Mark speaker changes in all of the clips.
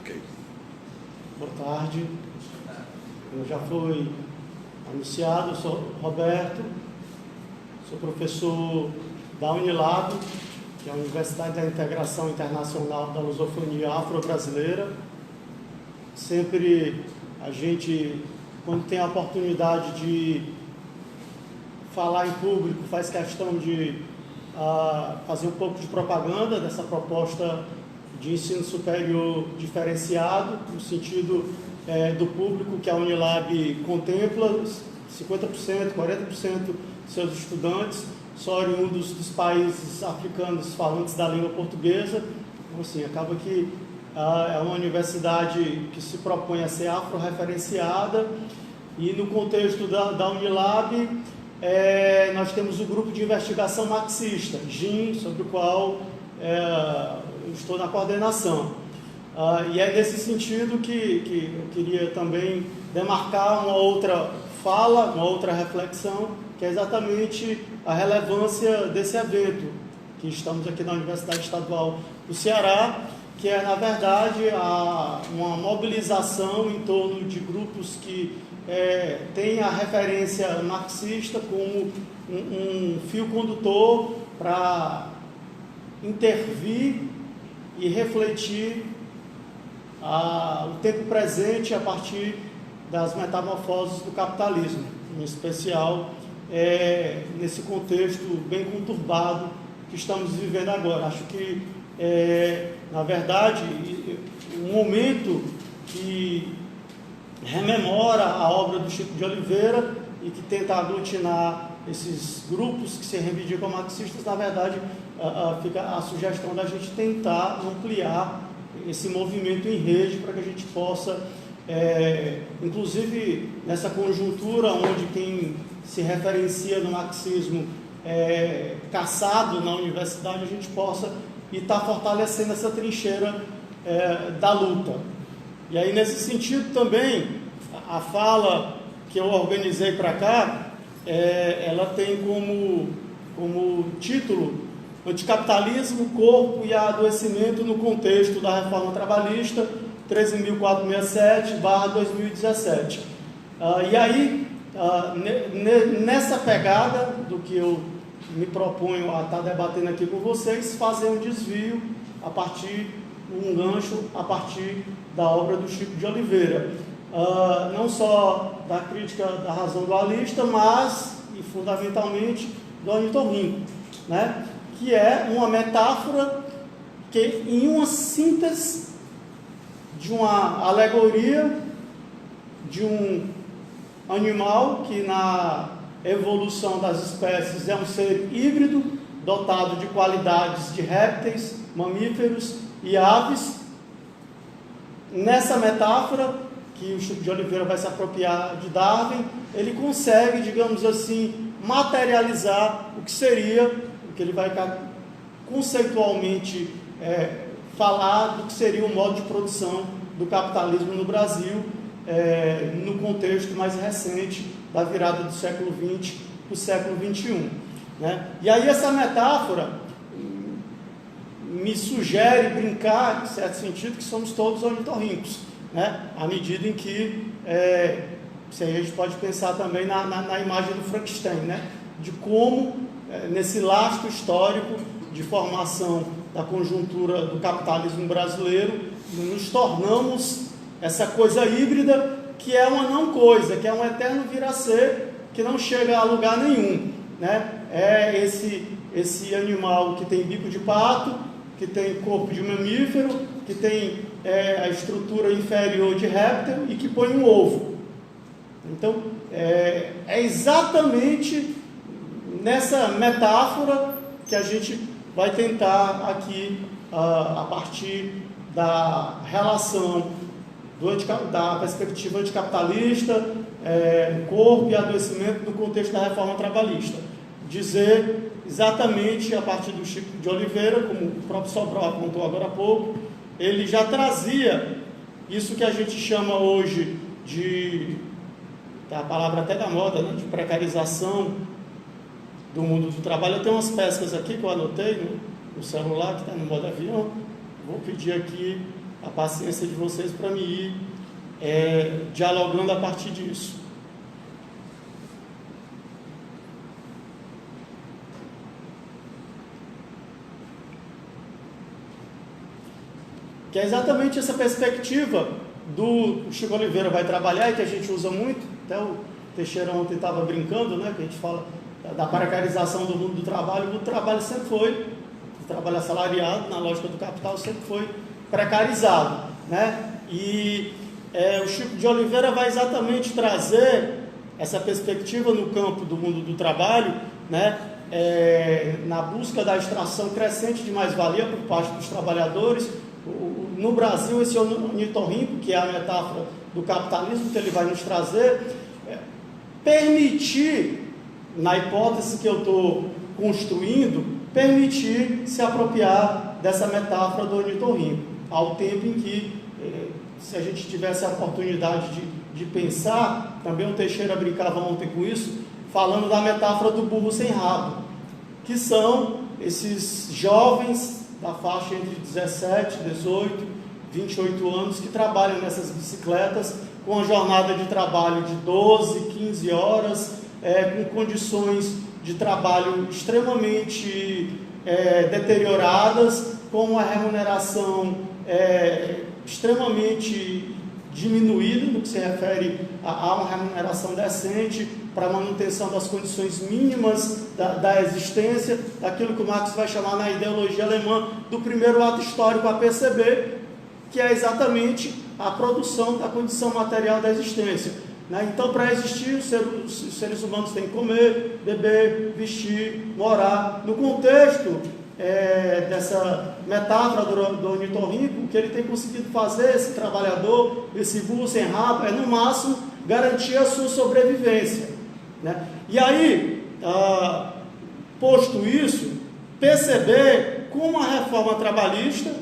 Speaker 1: Ok.
Speaker 2: Boa tarde. Como já foi anunciado, eu sou Roberto, sou professor da Unilab, que é a Universidade da Integração Internacional da Lusofonia Afro-Brasileira. Sempre a gente, quando tem a oportunidade de falar em público, faz questão de fazer um pouco de propaganda dessa proposta de ensino superior diferenciado, no sentido do público que a Unilab contempla, 50%, 40% dos seus estudantes são oriundos dos países africanos falantes da língua portuguesa. Então, assim, acaba que é uma universidade que se propõe a ser afro-referenciada, e no contexto da Unilab, nós temos o grupo de investigação marxista, GIM, sobre o qual eu estou na coordenação. E é nesse sentido que eu queria também demarcar uma outra fala, uma outra reflexão, que é exatamente a relevância desse evento, que estamos aqui na Universidade Estadual do Ceará, que é, na verdade, uma mobilização em torno de grupos que têm a referência marxista como um fio condutor para intervir e refletir o tempo presente a partir das metamorfoses do capitalismo, em especial nesse contexto bem conturbado que estamos vivendo agora. Acho que, na verdade, um momento que rememora a obra do Chico de Oliveira e que tenta aglutinar esses grupos que se reivindicam marxistas, na verdade, fica a sugestão da gente tentar ampliar esse movimento em rede para que a gente possa, inclusive nessa conjuntura onde quem se referencia no marxismo é caçado na universidade, a gente possa estar fortalecendo essa trincheira da luta. E aí, nesse sentido também, a fala que eu organizei para cá, ela tem como título Anticapitalismo, Corpo e Adoecimento no Contexto da Reforma Trabalhista 13.467/2017. E aí, nessa pegada do que eu me proponho a estar debatendo aqui com vocês, fazer um desvio um gancho a partir da obra do Chico de Oliveira. Não só da crítica da razão dualista, mas, e fundamentalmente, do ornitorrinco, né? Que é uma metáfora que, em uma síntese de uma alegoria de um animal que, na evolução das espécies, é um ser híbrido, dotado de qualidades de répteis, mamíferos e aves. Nessa metáfora, que o Chico de Oliveira vai se apropriar de Darwin, ele consegue, digamos assim, materializar o que seria, o que ele vai conceitualmente falar do que seria o modo de produção do capitalismo no Brasil, no contexto mais recente da virada do século XX para o século XXI. Né? E aí essa metáfora me sugere brincar, em certo sentido, que somos todos ornitorrincos, né? À medida em que a gente pode pensar também na imagem do Frankenstein, né? De como, nesse lastro histórico de formação da conjuntura do capitalismo brasileiro, nos tornamos essa coisa híbrida, que é uma não coisa, que é um eterno vir a ser, que não chega a lugar nenhum, né? É esse animal que tem bico de pato, que tem corpo de mamífero, que tem a estrutura inferior de réptil e que põe um ovo. Então, é exatamente nessa metáfora que a gente vai tentar aqui, a partir da relação da perspectiva anticapitalista, corpo e adoecimento no contexto da reforma trabalhista, dizer exatamente a partir do Chico de Oliveira, como o próprio Sobral apontou agora há pouco, ele já trazia isso que a gente chama hoje a palavra até da moda, né, de precarização do mundo do trabalho. Eu tenho umas pescas aqui que eu anotei no celular, que está no modo avião. Vou pedir aqui a paciência de vocês para me ir dialogando a partir disso. Que é exatamente essa perspectiva do Chico Oliveira vai trabalhar, e que a gente usa muito, até o Teixeira ontem estava brincando, né, que a gente fala da precarização do mundo do trabalho. O mundo do trabalho sempre foi, o trabalho assalariado, na lógica do capital, sempre foi precarizado, né? E o Chico de Oliveira vai exatamente trazer essa perspectiva no campo do mundo do trabalho, né? Na busca da extração crescente de mais-valia por parte dos trabalhadores. No Brasil, esse ornitorrinco, que é a metáfora do capitalismo que ele vai nos trazer, permitir, na hipótese que eu estou construindo, permitir se apropriar dessa metáfora do ornitorrinco, ao tempo em que, se a gente tivesse a oportunidade de pensar, também o Teixeira brincava ontem com isso, falando da metáfora do burro sem rabo, que são esses jovens da faixa entre 17, 18, 28 anos que trabalham nessas bicicletas com a jornada de trabalho de 12, 15 horas, com condições de trabalho extremamente deterioradas, com uma remuneração extremamente diminuída no que se refere a uma remuneração decente para a manutenção das condições mínimas da existência, daquilo que o Marx vai chamar na ideologia alemã do primeiro ato histórico a perceber, que é exatamente a produção da condição material da existência, né? Então, para existir, os seres humanos têm que comer, beber, vestir, morar. No contexto dessa metáfora do ornitorrinco, o que ele tem conseguido fazer, esse trabalhador, esse burro sem rabo, no máximo, garantir a sua sobrevivência, né? E aí, posto isso, perceber como a reforma trabalhista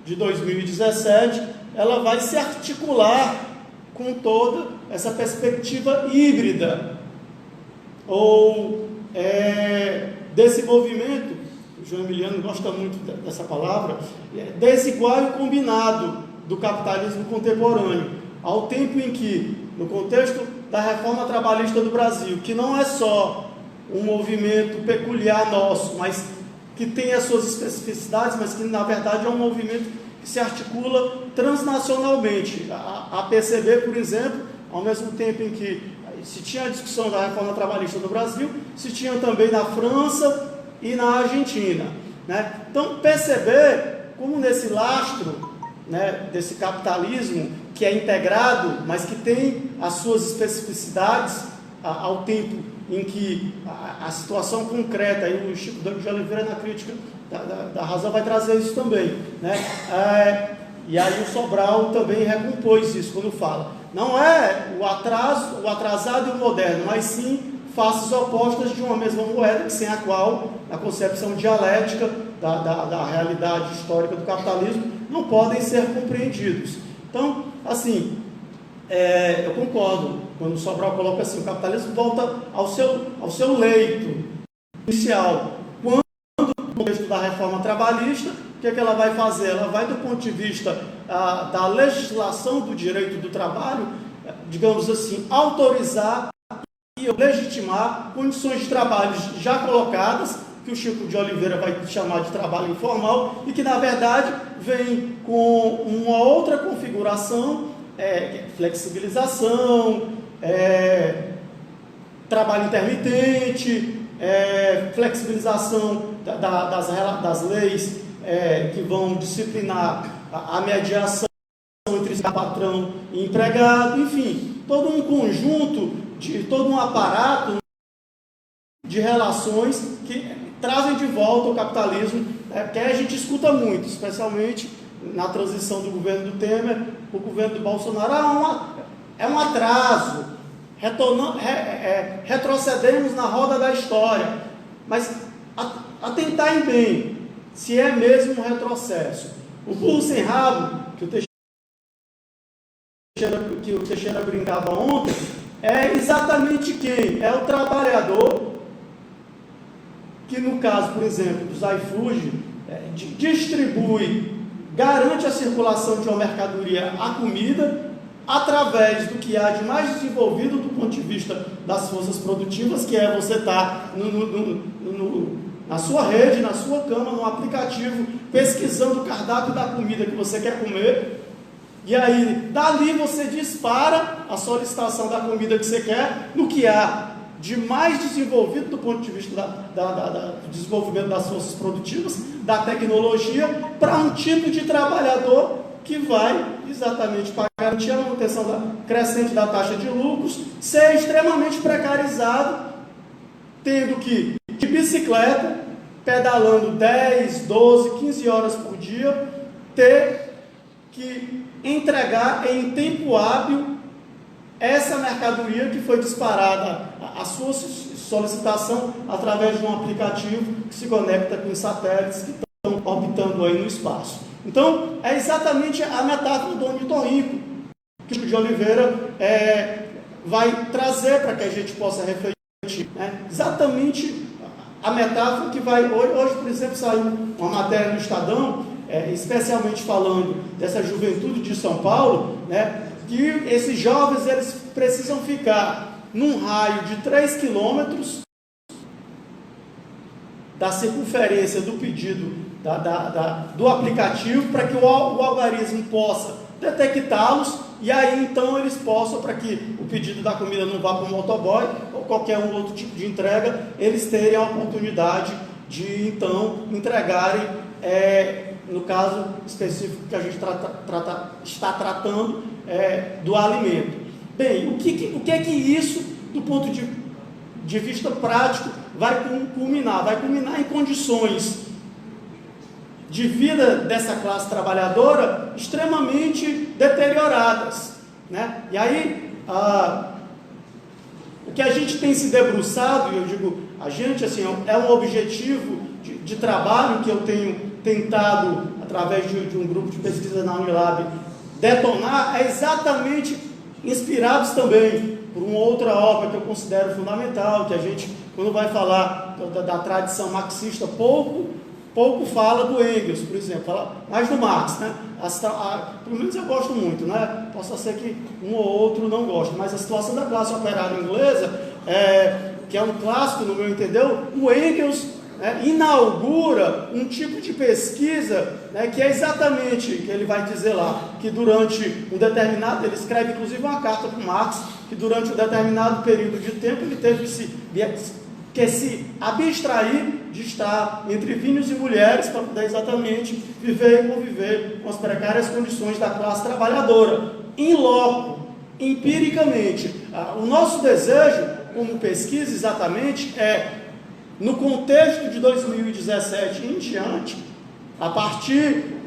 Speaker 2: de 2017, ela vai se articular com toda essa perspectiva híbrida, ou desse movimento, o João Emiliano gosta muito dessa palavra, desigual e combinado do capitalismo contemporâneo, ao tempo em que, no contexto da reforma trabalhista do Brasil, que não é só um movimento peculiar nosso, mas que tem as suas especificidades, mas que na verdade é um movimento que se articula transnacionalmente. A perceber, por exemplo, ao mesmo tempo em que se tinha a discussão da reforma trabalhista no Brasil, se tinha também na França e na Argentina, né? Então, perceber como nesse lastro, né, desse capitalismo que é integrado, mas que tem as suas especificidades, ao tempo em que a situação concreta, e o Chico de Oliveira na crítica da razão vai trazer isso também, né? E aí o Sobral também recompôs isso quando fala, não é o atrasado e o moderno, mas sim faces opostas de uma mesma moeda, sem a qual a concepção dialética da realidade histórica do capitalismo não podem ser compreendidos. Então, assim, eu concordo quando o Sobral coloca assim, o capitalismo volta ao seu leito inicial. Quando, no contexto da reforma trabalhista, o que ela vai fazer? Ela vai, do ponto de vista da legislação do direito do trabalho, digamos assim, autorizar e legitimar condições de trabalho já colocadas, que o Chico de Oliveira vai chamar de trabalho informal, e que, na verdade, vem com uma outra configuração, flexibilização, trabalho intermitente, flexibilização das leis que vão disciplinar a mediação entre patrão e empregado, enfim, todo um conjunto, todo um aparato de relações que trazem de volta o capitalismo, que a gente escuta muito, especialmente na transição do governo do Temer para o governo do Bolsonaro. É um atraso, retrocedemos na roda da história, mas atentarem bem se é mesmo um retrocesso. O burro sem rabo, que o Teixeira brincava ontem, é exatamente quem? É o trabalhador que, no caso, por exemplo, dos iFood, distribui garante a circulação de uma mercadoria, a comida, através do que há de mais desenvolvido do ponto de vista das forças produtivas, que é você estar na sua rede, na sua cama, no aplicativo, pesquisando o cardápio da comida que você quer comer, e aí, dali você dispara a solicitação da comida que você quer, no que há de mais desenvolvido do ponto de vista do desenvolvimento das forças produtivas, da tecnologia, para um tipo de trabalhador que vai exatamente para garantir a manutenção crescente da taxa de lucros, ser extremamente precarizado, tendo que, de bicicleta, pedalando 10, 12, 15 horas por dia, ter que entregar em tempo hábil essa mercadoria que foi disparada, a sua solicitação através de um aplicativo que se conecta com os satélites que estão orbitando aí no espaço. Então, é exatamente a metáfora do ornitorrinco que o Chico de Oliveira vai trazer para que a gente possa refletir. Exatamente a metáfora que vai... Hoje, por exemplo, saiu uma matéria no Estadão, especialmente falando dessa juventude de São Paulo, que esses jovens eles precisam ficar num raio de 3 quilômetros da circunferência do pedido do aplicativo, para que o algoritmo possa detectá-los, e aí então eles possam, para que o pedido da comida não vá para o motoboy ou qualquer um outro tipo de entrega, eles terem a oportunidade de então entregarem, no caso específico que a gente está tratando, do alimento. Bem, o que é que isso, do ponto de vista prático, vai culminar? Vai culminar em condições de vida dessa classe trabalhadora extremamente deterioradas, E aí, o que a gente tem se debruçado, e eu digo, a gente, assim, é um objetivo de trabalho que eu tenho tentado, através de um grupo de pesquisa na Unilab, detonar, é exatamente inspirados também por uma outra obra que eu considero fundamental, que a gente, quando vai falar da tradição marxista, pouco fala do Engels, por exemplo, fala mais do Marx, pelo menos eu gosto muito, Posso ser que um ou outro não goste, mas a situação da classe operária inglesa, que é um clássico no meu entender, o Engels inaugura um tipo de pesquisa, que é exatamente, que ele vai dizer lá, que durante um determinado, ele escreve inclusive uma carta para o Marx, que durante um determinado período de tempo ele teve que se abstrair de estar entre vinhos e mulheres para poder exatamente viver e conviver com as precárias condições da classe trabalhadora, in loco, empiricamente. O nosso desejo, como pesquisa exatamente, no contexto de 2017 em diante, a partir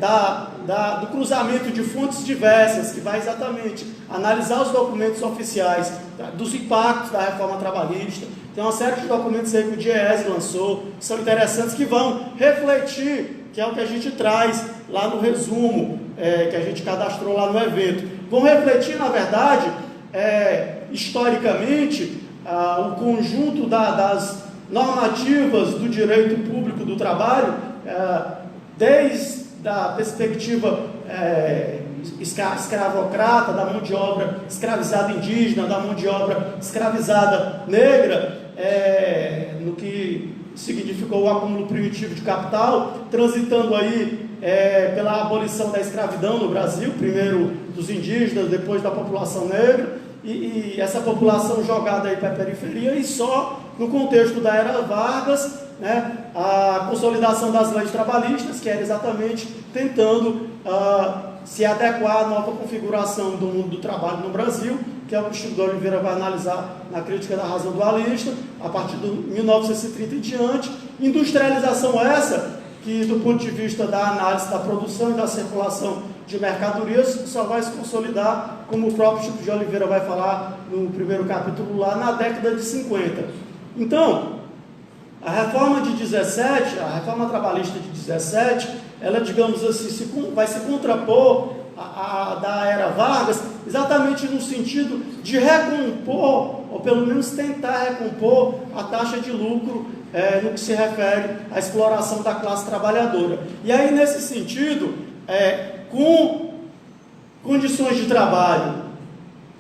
Speaker 2: do cruzamento de fontes diversas, que vai exatamente analisar os documentos oficiais dos impactos da reforma trabalhista. Tem uma série de documentos aí que o DIEESE lançou, que são interessantes, que vão refletir, que é o que a gente traz lá no resumo, que a gente cadastrou lá no evento. Vão refletir, na verdade, historicamente, o conjunto das normativas do direito público do trabalho, desde a perspectiva escravocrata, da mão de obra escravizada indígena, da mão de obra escravizada negra, no que significou o acúmulo primitivo de capital, transitando aí pela abolição da escravidão no Brasil, primeiro dos indígenas, depois da população negra, e essa população jogada aí para a periferia, e só no contexto da era Vargas, a consolidação das leis trabalhistas, que era exatamente tentando se adequar à nova configuração do mundo do trabalho no Brasil, que é o que o Chico de Oliveira vai analisar na crítica da razão dualista, a partir de 1930 em diante. Industrialização essa, que do ponto de vista da análise da produção e da circulação de mercadorias, só vai se consolidar, como o próprio Chico de Oliveira vai falar no primeiro capítulo lá, na década de 50. Então, a reforma de 17, a reforma trabalhista de 17, ela, digamos assim, vai se contrapor à da era Vargas, exatamente no sentido de recompor, ou pelo menos tentar recompor a taxa de lucro no que se refere à exploração da classe trabalhadora. E aí, nesse sentido, com condições de trabalho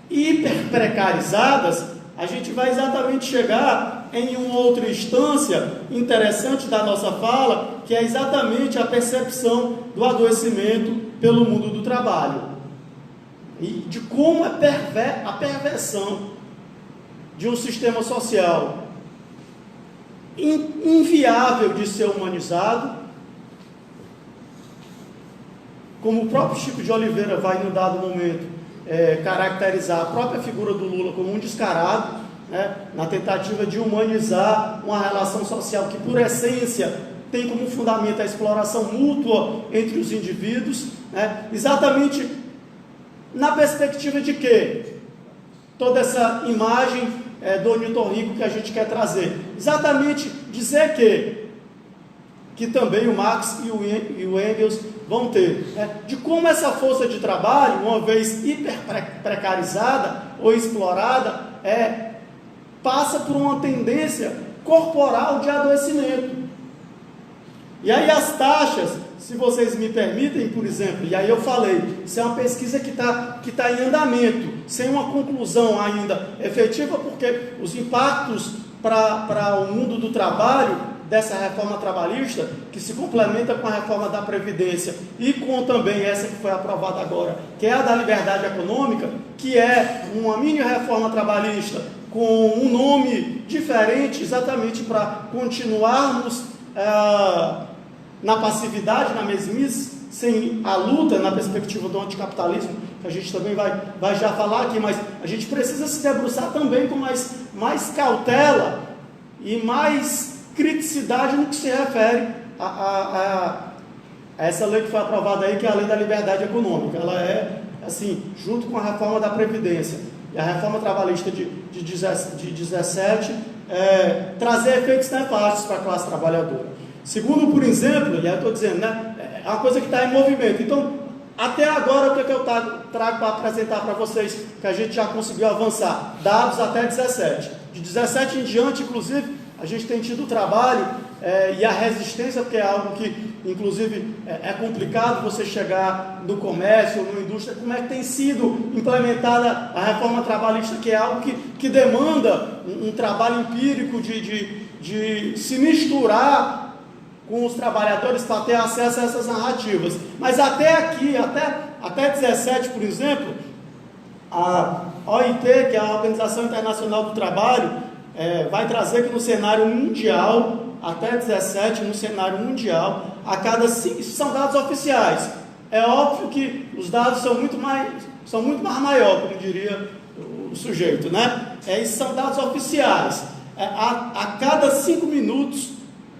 Speaker 2: hiper precarizadas, a gente vai exatamente chegar em uma outra instância interessante da nossa fala, que é exatamente a percepção do adoecimento pelo mundo do trabalho. E de como a perversão de um sistema social inviável de ser humanizado, como o próprio Chico de Oliveira vai, num dado momento, caracterizar a própria figura do Lula como um descarado, né, na tentativa de humanizar uma relação social que, por essência, tem como fundamento a exploração mútua entre os indivíduos, né, exatamente na perspectiva de que toda essa imagem do ornitorrinco que a gente quer trazer, exatamente dizer que também o Marx e o Engels vão ter, né, de como essa força de trabalho, uma vez hiper precarizada ou explorada, passa por uma tendência corporal de adoecimento. E aí as taxas, se vocês me permitem, por exemplo, e aí eu falei, isso é uma pesquisa que tá em andamento, sem uma conclusão ainda efetiva, porque os impactos para o mundo do trabalho dessa reforma trabalhista, que se complementa com a reforma da Previdência e com também essa que foi aprovada agora, que é a da liberdade econômica, que é uma mini reforma trabalhista com um nome diferente, exatamente para continuarmos na passividade, na mesmice, sem a luta na perspectiva do anticapitalismo, que a gente também vai já falar aqui, mas a gente precisa se debruçar também com mais cautela e mais criticidade no que se refere a essa lei que foi aprovada aí, que é a lei da liberdade econômica. Ela é, assim, junto com a reforma da Previdência e a reforma trabalhista de 17, trazer efeitos nefastos para a classe trabalhadora. Segundo, por exemplo, e aí eu estou dizendo, né, é uma coisa que está em movimento. Então, até agora, o que eu trago para apresentar para vocês, que a gente já conseguiu avançar? Dados até 17. De 17 em diante, inclusive, a gente tem tido trabalho e a resistência, porque é algo que, inclusive, é complicado você chegar no comércio ou na indústria, como é que tem sido implementada a reforma trabalhista, que é algo que demanda um trabalho empírico de se misturar com os trabalhadores para ter acesso a essas narrativas. Mas até aqui, até 17, por exemplo, a OIT, que é a Organização Internacional do Trabalho, vai trazer que no cenário mundial, até 17, no cenário mundial, a cada 5, são dados oficiais. É óbvio que os dados são muito mais maior, como diria o sujeito, né? Esses são dados oficiais. A cada 5 minutos,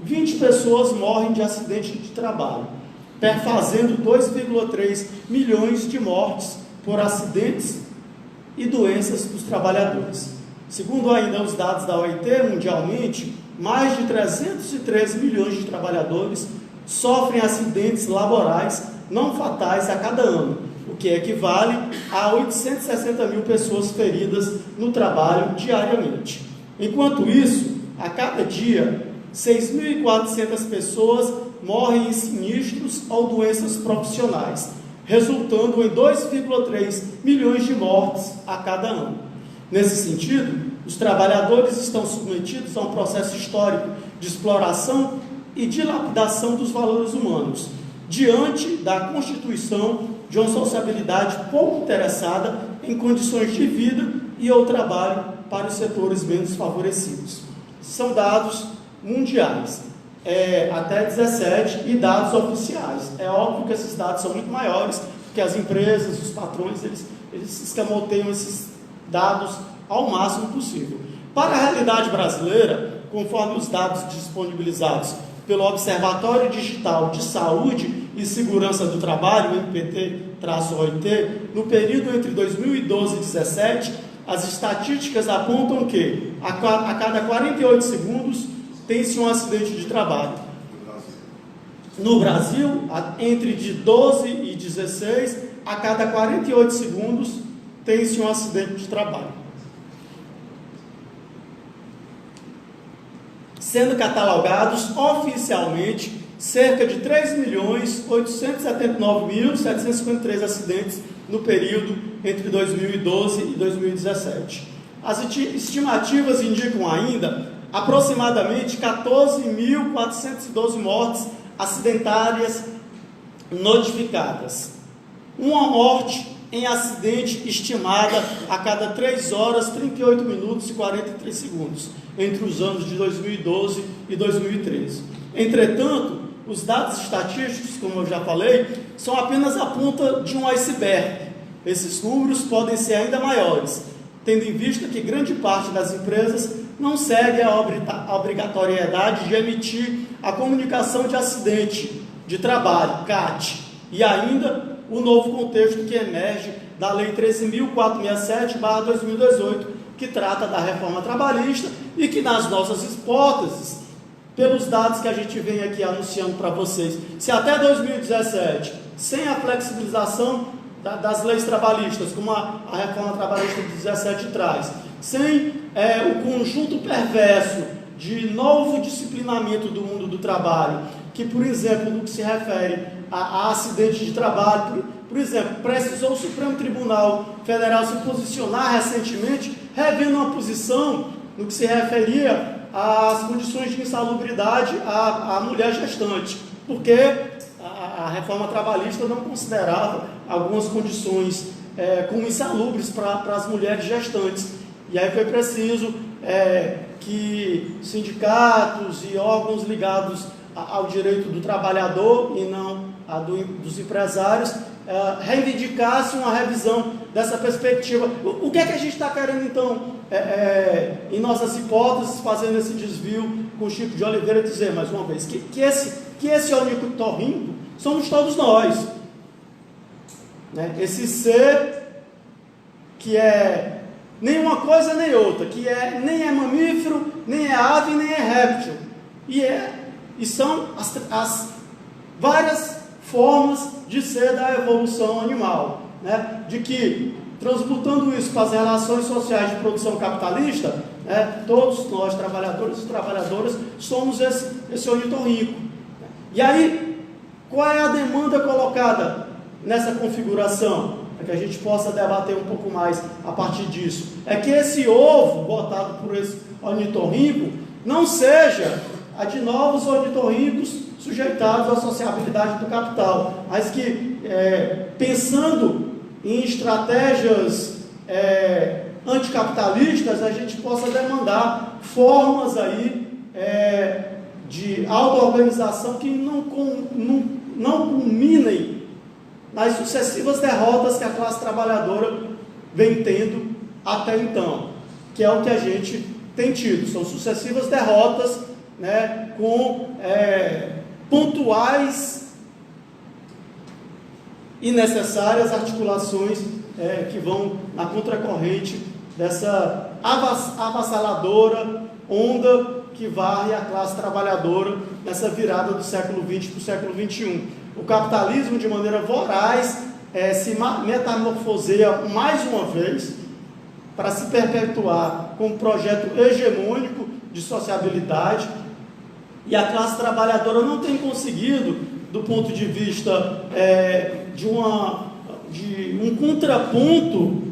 Speaker 2: 20 pessoas morrem de acidente de trabalho, perfazendo 2,3 milhões de mortes por acidentes e doenças dos trabalhadores. Segundo ainda os dados da OIT, mundialmente, mais de 313 milhões de trabalhadores sofrem acidentes laborais não fatais a cada ano, o que equivale a 860 mil pessoas feridas no trabalho diariamente. Enquanto isso, a cada dia, 6.400 pessoas morrem em sinistros ou doenças profissionais, resultando em 2,3 milhões de mortes a cada ano. Nesse sentido, os trabalhadores estão submetidos a um processo histórico de exploração e dilapidação dos valores humanos, diante da constituição de uma sociabilidade pouco interessada em condições de vida e ou trabalho para os setores menos favorecidos. São dados mundiais, até 17, e dados oficiais. É óbvio que esses dados são muito maiores, porque as empresas, os patrões, eles escamoteiam esses dados ao máximo possível. Para a realidade brasileira, conforme os dados disponibilizados pelo Observatório Digital de Saúde e Segurança do Trabalho, MPT-OIT, no período entre 2012 e 2017, as estatísticas apontam que a cada 48 segundos tem-se um acidente de trabalho. No Brasil, entre de 12 e 16, a cada 48 segundos tem-se um acidente de trabalho. Sendo catalogados oficialmente cerca de 3.879.753 acidentes no período entre 2012 e 2017. As estimativas indicam ainda aproximadamente 14.412 mortes acidentárias notificadas. Uma morte em acidente estimada a cada 3 horas, 38 minutos e 43 segundos, entre os anos de 2012 e 2013. Entretanto, os dados estatísticos, como eu já falei, são apenas a ponta de um iceberg. Esses números podem ser ainda maiores, tendo em vista que grande parte das empresas não segue a obrigatoriedade de emitir a comunicação de acidente de trabalho, CAT, e ainda o novo contexto que emerge da Lei 13.467/2018, que trata da reforma trabalhista e que, nas nossas hipóteses, pelos dados que a gente vem aqui anunciando para vocês, se até 2017, sem a flexibilização das leis trabalhistas, como a reforma trabalhista de 17 traz, sem o conjunto perverso de novo disciplinamento do mundo do trabalho, que, por exemplo, no que se refere a acidente de trabalho, por exemplo, precisou o Supremo Tribunal Federal se posicionar recentemente, revendo uma posição no que se referia às condições de insalubridade à mulher gestante, porque a reforma trabalhista não considerava algumas condições como insalubres para as mulheres gestantes. E aí foi preciso que sindicatos e órgãos ligados ao direito do trabalhador e não dos empresários reivindicassem uma revisão dessa perspectiva. O que é que a gente está querendo, então, em nossas hipóteses, fazendo esse desvio com o Chico de Oliveira, dizer mais uma vez que esse ornitorrinco somos todos nós, né? Esse ser que é nem uma coisa nem outra, que nem é mamífero, nem é ave, nem é réptil, e são as várias formas de ser da evolução animal, né? De que, transmutando isso para as relações sociais de produção capitalista, todos nós, trabalhadores e trabalhadoras, somos esse ornitorrinco. E aí, qual é a demanda colocada nessa configuração? Para que a gente possa debater um pouco mais a partir disso. É que esse ovo, botado por esse ornitorrinco, não seja a de novos ornitorrincos sujeitados à sociabilidade do capital, mas que, pensando em estratégias anticapitalistas, a gente possa demandar formas aí de auto-organização que não culminem nas sucessivas derrotas que a classe trabalhadora vem tendo até então, que é o que a gente tem tido. São sucessivas derrotas, né, com pontuais e necessárias articulações que vão na contracorrente dessa avassaladora onda que varre a classe trabalhadora nessa virada do século XX para o século XXI. O capitalismo, de maneira voraz, se metamorfoseia mais uma vez para se perpetuar com um projeto hegemônico de sociabilidade, e a classe trabalhadora não tem conseguido, do ponto de vista de um contraponto,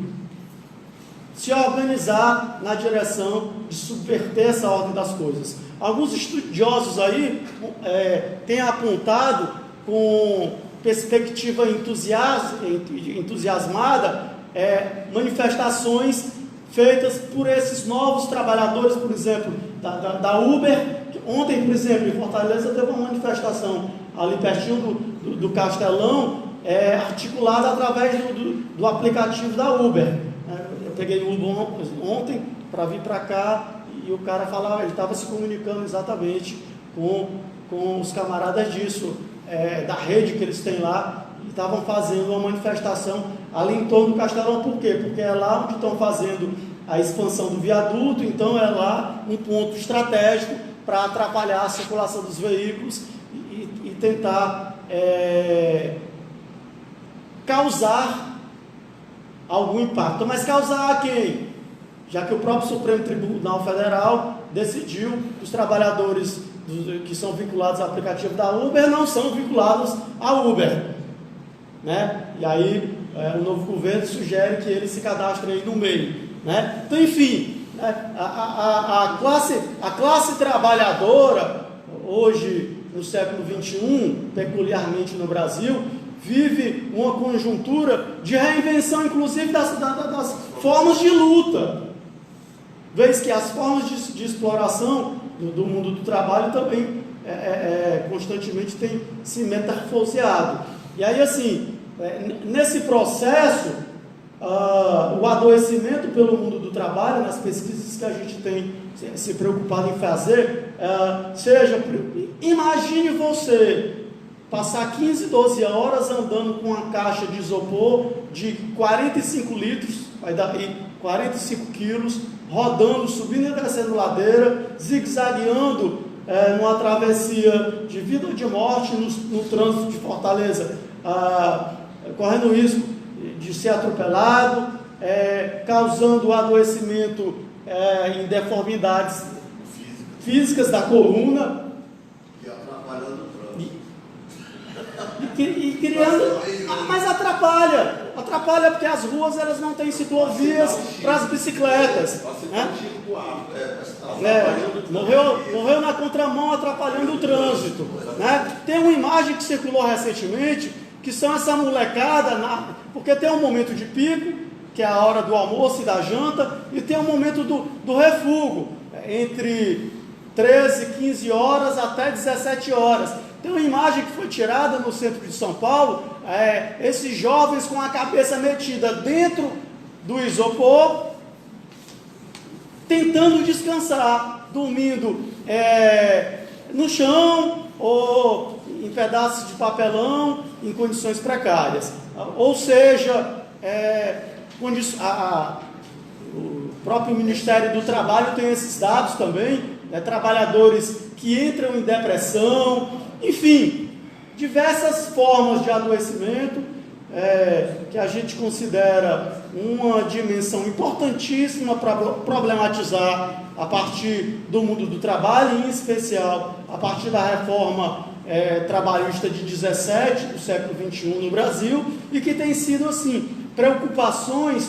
Speaker 2: se organizar na direção de subverter essa ordem das coisas. Alguns estudiosos aí têm apontado, com perspectiva entusiasmada, manifestações feitas por esses novos trabalhadores, por exemplo, da Uber. Ontem, por exemplo, em Fortaleza, teve uma manifestação ali pertinho do Castelão, articulada através do aplicativo da Uber. Eu peguei o Uber ontem para vir para cá, e o cara falava, ele estava se comunicando exatamente com os camaradas disso, da rede que eles têm lá, e estavam fazendo uma manifestação ali em torno do Castelão. Por quê? Porque é lá onde estão fazendo a expansão do viaduto, então é lá um ponto estratégico para atrapalhar a circulação dos veículos e tentar causar algum impacto. Mas causar a quem? Já que o próprio Supremo Tribunal Federal decidiu que os trabalhadores que são vinculados ao aplicativo da Uber não são vinculados à Uber, né? E aí o novo governo sugere que eles se cadastrem aí no meio, né? Então, enfim, né? A classe trabalhadora, hoje, no século XXI, peculiarmente no Brasil, vive uma conjuntura de reinvenção, inclusive, das formas de luta, vez que as formas de exploração do mundo do trabalho também constantemente têm se metamorfoseado. E aí, assim, nesse processo, o adoecimento pelo mundo do trabalho, nas pesquisas que a gente tem se preocupado em fazer, imagine você passar 15, 12 horas andando com uma caixa de isopor de 45 litros, vai dar aí 45 quilos, rodando, subindo e descendo ladeira, zigue-zagueando numa travessia de vida ou de morte no trânsito de Fortaleza, correndo o risco de ser atropelado, causando adoecimento em deformidades físicas da coluna
Speaker 1: e atrapalhando o trânsito.
Speaker 2: E criando, mas atrapalha porque as ruas elas não têm ciclovias para as bicicletas, né? Morreu na contramão atrapalhando o trânsito, né? Tem uma imagem que circulou recentemente que são essa molecada, porque tem um momento de pico, que é a hora do almoço e da janta, e tem um momento do refúgio, entre 13, 15 horas até 17 horas. Tem uma imagem que foi tirada no centro de São Paulo, esses jovens com a cabeça metida dentro do isopor, tentando descansar, dormindo no chão ou em pedaços de papelão, em condições precárias. Ou seja, o próprio Ministério do Trabalho tem esses dados também, trabalhadores que entram em depressão, enfim, diversas formas de adoecimento que a gente considera uma dimensão importantíssima para problematizar a partir do mundo do trabalho, em especial a partir da reforma trabalhista de 17 do século XXI no Brasil, e que tem sido assim, preocupações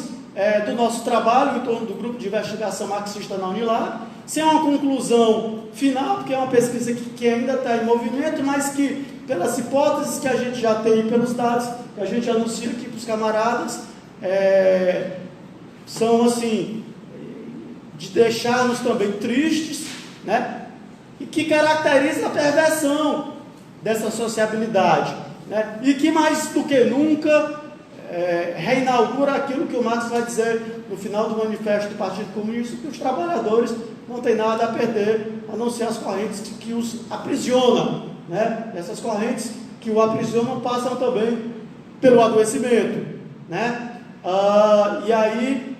Speaker 2: do nosso trabalho em torno do grupo de investigação marxista na Unilag, sem uma conclusão final, porque é uma pesquisa que ainda está em movimento, mas que, pelas hipóteses que a gente já tem, pelos dados que a gente anuncia aqui para os camaradas, são assim, de deixar-nos também tristes, né? E que caracteriza a perversão dessa sociabilidade, né? E que mais do que nunca reinaugura aquilo que o Marx vai dizer no final do manifesto do Partido Comunista, que os trabalhadores não têm nada a perder, a não ser as correntes que os aprisionam, né? Essas correntes que o aprisionam passam também pelo adoecimento, né? E aí,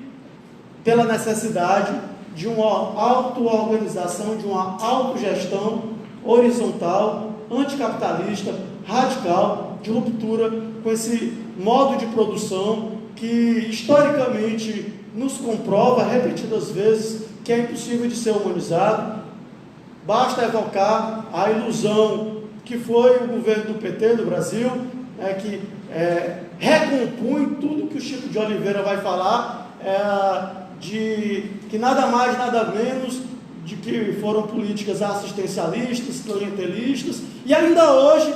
Speaker 2: pela necessidade de uma auto-organização, de uma autogestão horizontal, anticapitalista, radical, de ruptura com esse modo de produção que historicamente nos comprova repetidas vezes que é impossível de ser humanizado. Basta evocar a ilusão que foi o governo do PT do Brasil, que recompõe tudo que o Chico de Oliveira vai falar, de que nada mais, nada menos de que foram políticas assistencialistas, clientelistas, e ainda hoje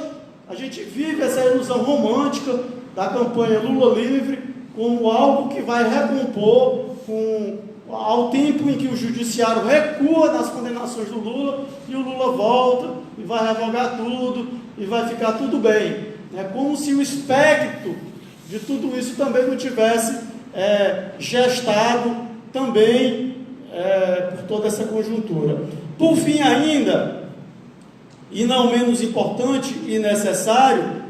Speaker 2: a gente vive essa ilusão romântica da campanha Lula livre como algo que vai recompor ao tempo em que o judiciário recua nas condenações do Lula e o Lula volta e vai revogar tudo e vai ficar tudo bem. É como se o espectro de tudo isso também não tivesse gestado também por toda essa conjuntura. Por fim ainda, e não menos importante e necessário,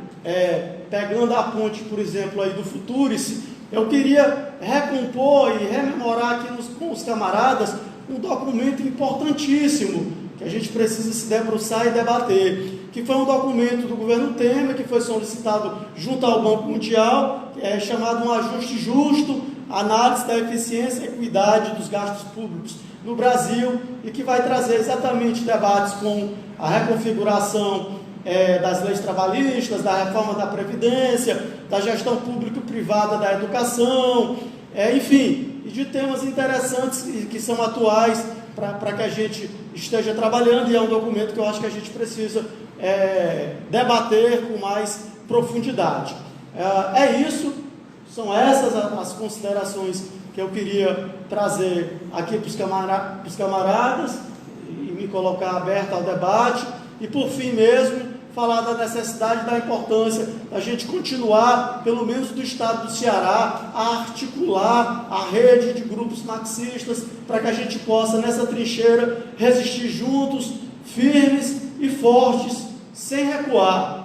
Speaker 2: pegando a ponte, por exemplo, aí do Futurice, eu queria recompor e rememorar aqui com os camaradas um documento importantíssimo que a gente precisa se debruçar e debater, que foi um documento do governo Temer, que foi solicitado junto ao Banco Mundial, chamado Um Ajuste Justo, Análise da Eficiência e Equidade dos Gastos Públicos no Brasil e que vai trazer exatamente debates com a reconfiguração das leis trabalhistas, da reforma da Previdência, da gestão público-privada da educação, enfim, e de temas interessantes que são atuais para que a gente esteja trabalhando, e é um documento que eu acho que a gente precisa debater com mais profundidade. É isso, são essas as considerações que eu queria trazer aqui para os camaradas e me colocar aberto ao debate, e por fim mesmo, falar da necessidade, da importância da gente continuar, pelo menos do estado do Ceará, a articular a rede de grupos marxistas para que a gente possa, nessa trincheira, resistir juntos, firmes e fortes, sem recuar.